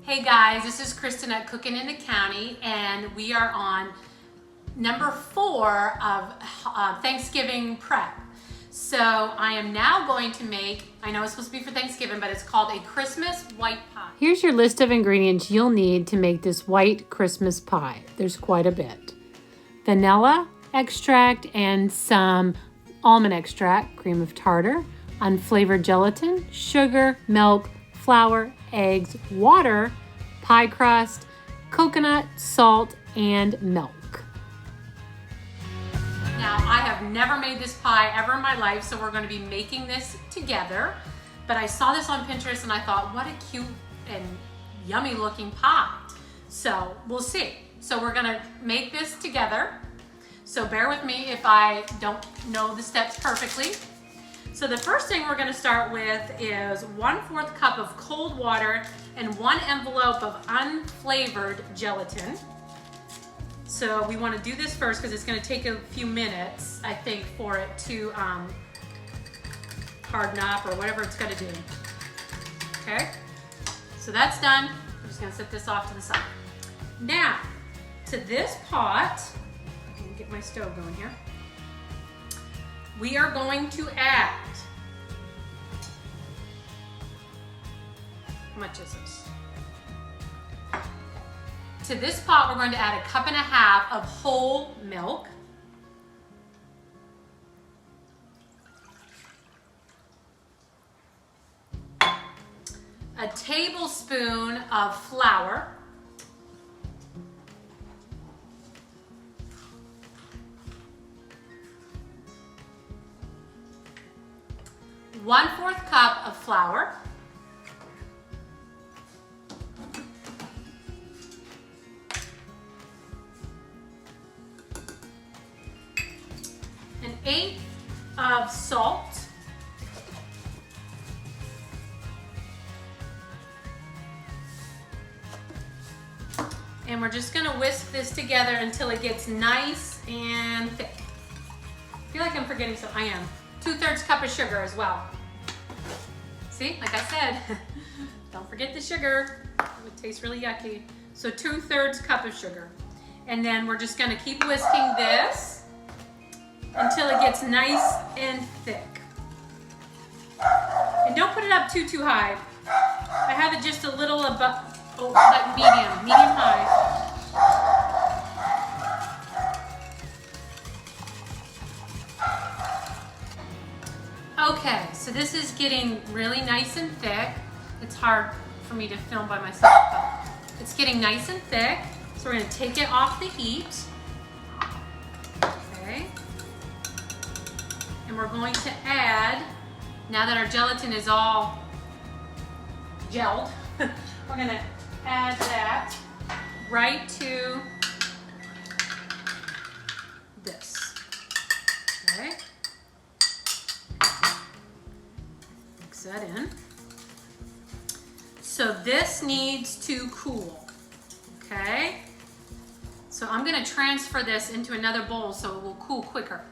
Hey guys, this is Kristen at Cooking in the County, and we are on number 4 of Thanksgiving prep. So I am now going to make, I know it's supposed to be for Thanksgiving, but it's called a Christmas white pie. Here's your list of ingredients you'll need to make this white Christmas pie. There's quite a bit. Vanilla extract and some almond extract, cream of tartar, unflavored gelatin, sugar, milk, flour, eggs, water, pie crust, coconut, salt, and milk. Now, I have never made this pie ever in my life, so we're going to be making this together. But I saw this on Pinterest and I thought, what a cute and yummy looking pie. So we'll see. So we're going to make this together. So bear with me if I don't know the steps perfectly. So the first thing we're going to start with is 1/4 cup of cold water and 1 envelope of unflavored gelatin. So we want to do this first because it's going to take a few minutes, I think, for it to harden up or whatever it's going to do. Okay, so that's done. I'm just going to set this off to the side. Now, to this pot, I can get my stove going here. We are going to add, how much is this? To this pot, we're going to add 1.5 cups of whole milk. A tablespoon of flour. One-4 cup of flour. An 1/8 of salt. And we're just gonna whisk this together until it gets nice and thick. I feel like I'm forgetting something. I am. 2/3 cup of sugar as well. See, like I said, don't forget the sugar. It tastes really yucky. So 2/3 cup of sugar. And then we're just gonna keep whisking this until it gets nice and thick. And don't put it up too high. I have it just a little above, like medium high. Okay, so this is getting really nice and thick. It's hard for me to film by myself, but it's getting nice and thick. So we're gonna take it off the heat. Okay. And we're going to add, now that our gelatin is all gelled, we're gonna add that right to this. Okay. Mix that in. So this needs to cool. Okay. So I'm gonna transfer this into another bowl so it will cool quicker.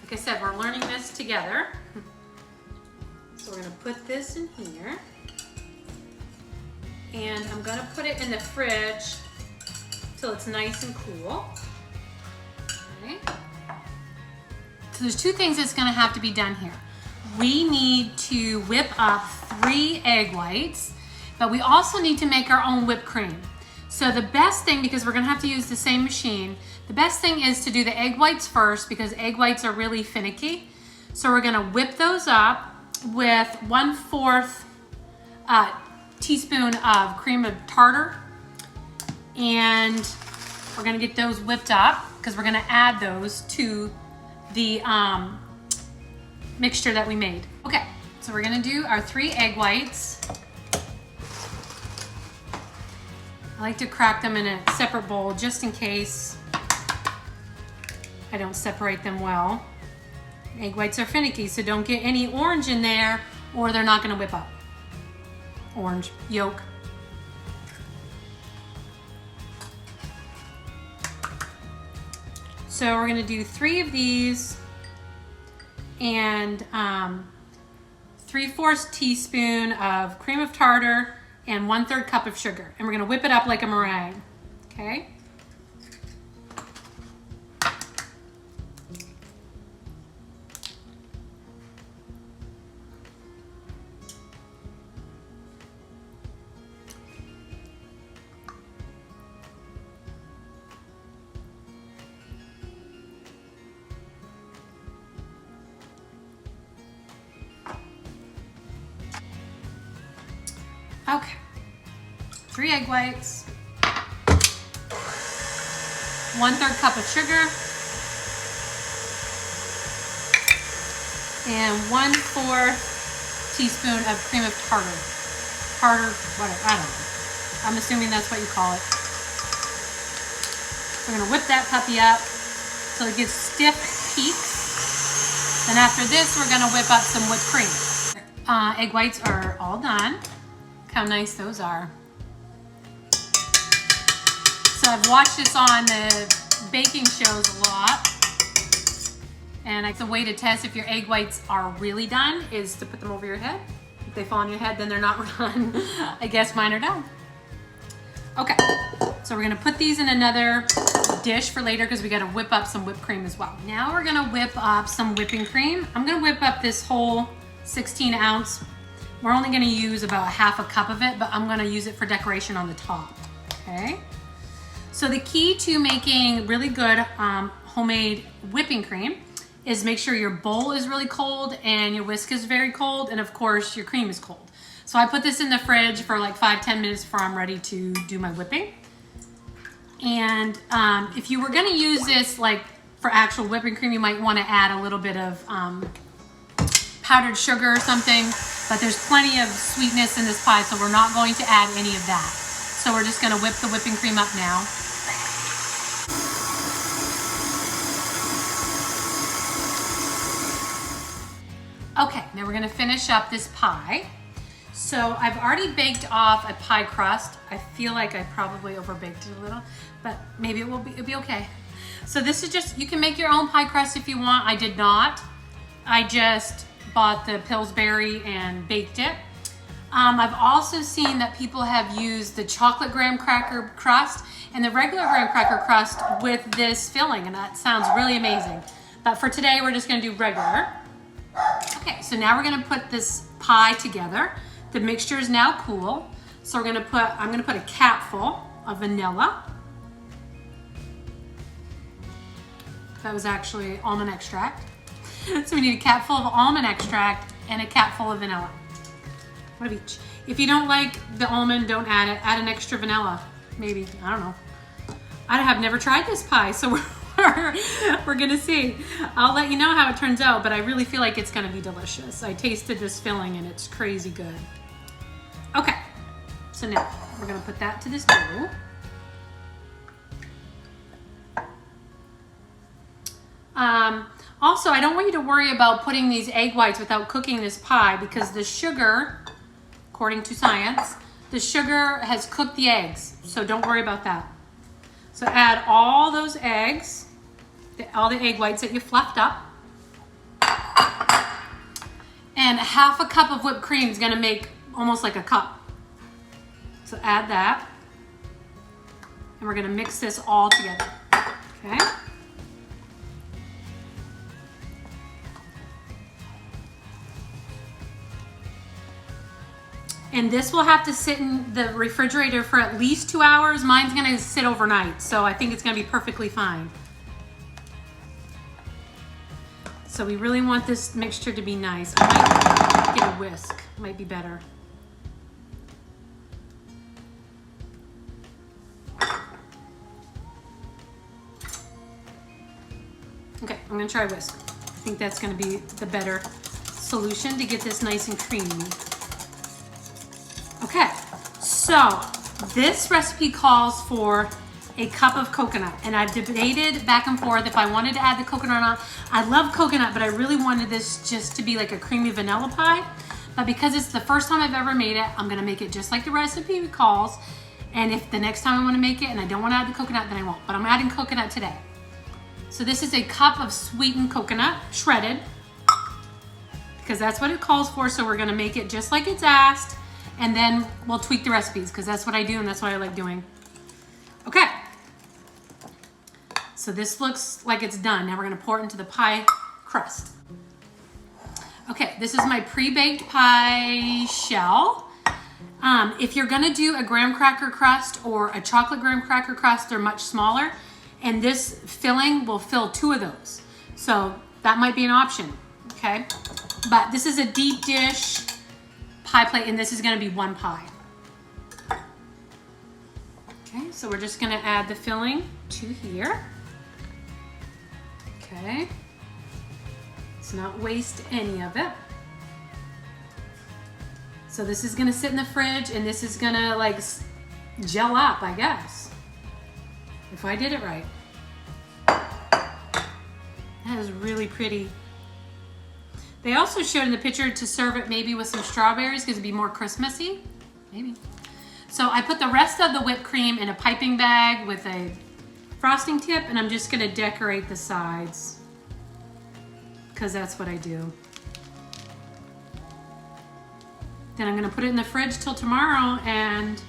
Like I said, we're learning this together. So we're gonna put this in here. And I'm gonna put it in the fridge till it's nice and cool. Okay. So there's 2 things that's gonna have to be done here. We need to whip up 3 egg whites, but we also need to make our own whipped cream. So the best thing, because we're gonna have to use the same machine, the best thing is to do the egg whites first because egg whites are really finicky. So we're gonna whip those up with 1/4 teaspoon of cream of tartar. And we're gonna get those whipped up because we're gonna add those to the mixture that we made. Okay, so we're gonna do our 3 egg whites. I like to crack them in a separate bowl just in case I don't separate them well. Egg whites are finicky, so don't get any orange in there or they're not gonna whip up. Orange yolk. So we're gonna do 3 of these and 3/4 teaspoon of cream of tartar and 1/3 cup of sugar. And we're gonna whip it up like a meringue, okay? Okay, 3 egg whites, 1/3 cup of sugar, and 1/4 teaspoon of cream of tartar. Tartar, whatever, I don't know. I'm assuming that's what you call it. We're gonna whip that puppy up so it gets stiff peaks. Then after this, we're gonna whip up some whipped cream. Egg whites are all done. Look how nice those are. So I've watched this on the baking shows a lot. And the way to test if your egg whites are really done is to put them over your head. If they fall on your head, then they're not done. I guess mine are done. Okay, so we're gonna put these in another dish for later because we gotta whip up some whipped cream as well. Now we're gonna whip up some whipping cream. I'm gonna whip up this whole 16 ounce. We're only gonna use about 1/2 cup of it, but I'm gonna use it for decoration on the top, okay? So the key to making really good homemade whipping cream is make sure your bowl is really cold and your whisk is very cold, and of course your cream is cold. So I put this in the fridge for like 5-10 minutes before I'm ready to do my whipping. And if you were gonna use this like for actual whipping cream, you might wanna add a little bit of powdered sugar or something, but there's plenty of sweetness in this pie, so we're not going to add any of that. So we're just gonna whip the whipping cream up now. Okay, now we're gonna finish up this pie. So I've already baked off a pie crust. I feel like I probably overbaked it a little, but maybe it'll be okay. So this is just, you can make your own pie crust if you want. I did not. I just bought the Pillsbury and baked it. I've also seen that people have used the chocolate graham cracker crust and the regular graham cracker crust with this filling, and that sounds really amazing. But for today, we're just gonna do regular. Okay, so now we're gonna put this pie together. The mixture is now cool. So I'm gonna put a capful of vanilla. That was actually almond extract. So we need a capful of almond extract and a capful of vanilla. One of each. If you don't like the almond, don't add it. Add an extra vanilla, maybe. I don't know. I have never tried this pie, so we're gonna see. I'll let you know how it turns out, but I really feel like it's gonna be delicious. I tasted this filling and it's crazy good. Okay, so now we're gonna put that to this bowl. Also, I don't want you to worry about putting these egg whites without cooking this pie because the sugar, according to science, the sugar has cooked the eggs, so don't worry about that. So add all those eggs, all the egg whites that you fluffed up, and 1/2 cup of whipped cream is gonna make almost like a cup. So add that, and we're gonna mix this all together, okay? And this will have to sit in the refrigerator for at least 2 hours. Mine's gonna sit overnight, so I think it's gonna be perfectly fine. So we really want this mixture to be nice. I might get a whisk, might be better. Okay, I'm gonna try whisk. I think that's gonna be the better solution to get this nice and creamy. Okay, so this recipe calls for a cup of coconut, and I've debated back and forth if I wanted to add the coconut or not. I love coconut, but I really wanted this just to be like a creamy vanilla pie. But because it's the first time I've ever made it, I'm gonna make it just like the recipe calls. And if the next time I wanna make it and I don't wanna add the coconut, then I won't. But I'm adding coconut today. So this is a cup of sweetened coconut, shredded. because that's what it calls for. So we're gonna make it just like it's asked, and then we'll tweak the recipes because that's what I do and that's what I like doing. Okay. So this looks like it's done. Now we're gonna pour it into the pie crust. Okay, this is my pre-baked pie shell. If you're gonna do a graham cracker crust or a chocolate graham cracker crust, they're much smaller, and this filling will fill 2 of those. So that might be an option, okay? But this is a deep dish pie plate, and this is gonna be 1 pie. Okay, so we're just gonna add the filling to here. Okay. Let's not waste any of it. So this is gonna sit in the fridge, and this is gonna like gel up, I guess. If I did it right. That is really pretty. They also showed in the picture to serve it maybe with some strawberries because it'd be more Christmassy, maybe. So I put the rest of the whipped cream in a piping bag with a frosting tip, and I'm just gonna decorate the sides because that's what I do. Then I'm gonna put it in the fridge till tomorrow, and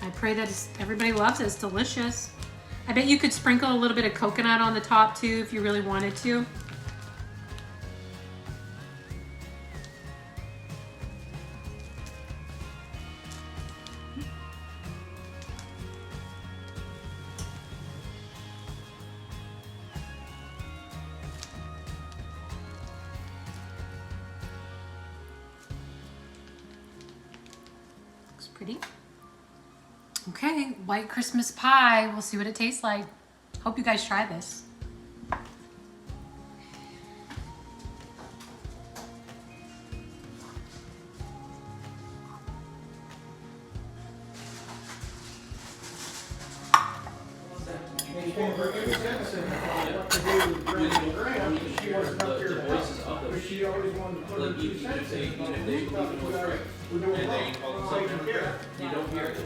I pray that everybody loves it. It's delicious. I bet you could sprinkle a little bit of coconut on the top too if you really wanted to. Looks pretty. Okay, white Christmas pie. We'll see what it tastes like. Hope you guys try this. She always wanted to put her 2 cents in. You don't hear it.